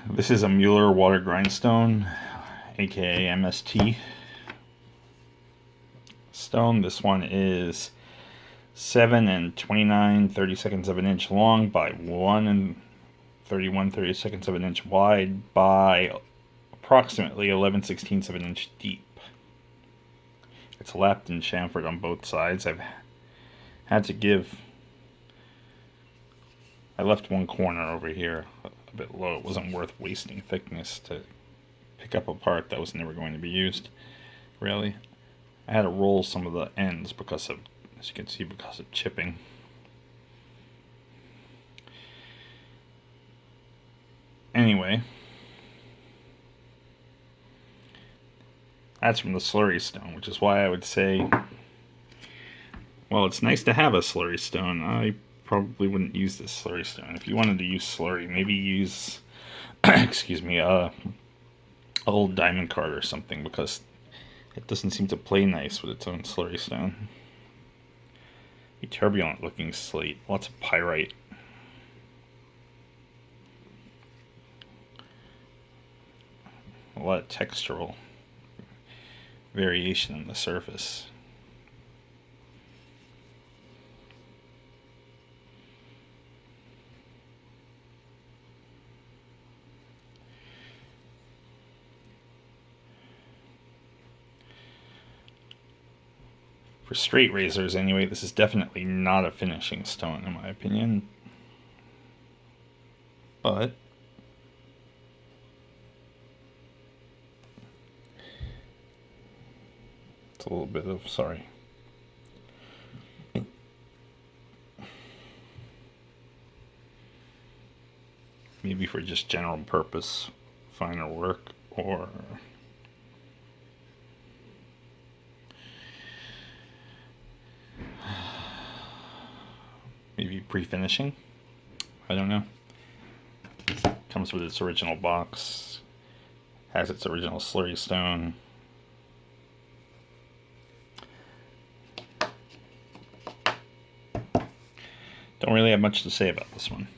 This is a Müeller water grindstone, aka MST stone. This one is 7 and 29 32nds of an inch long by 1 and 31 32nds of an inch wide by approximately 11/16 of an inch deep. It's lapped and chamfered on both sides. I left one corner over here a bit low. It wasn't worth wasting thickness to pick up a part that was never going to be used, really. I had to roll some of the ends because of, as you can see, because of chipping. Anyway, that's from the slurry stone, which is why I would say, well, it's nice to have a slurry stone. I probably wouldn't use this slurry stone. If you wanted to use slurry, maybe use, excuse me, old diamond card or something, because it doesn't seem to play nice with its own slurry stone. A turbulent looking slate, lots of pyrite. A lot of textural variation in the surface. For straight razors, anyway, this is definitely not a finishing stone, in my opinion. But it's a little bit of, sorry. Maybe for just general purpose, finer work, or maybe pre-finishing. I don't know. Comes with its original box, has its original slurry stone. Don't really have much to say about this one.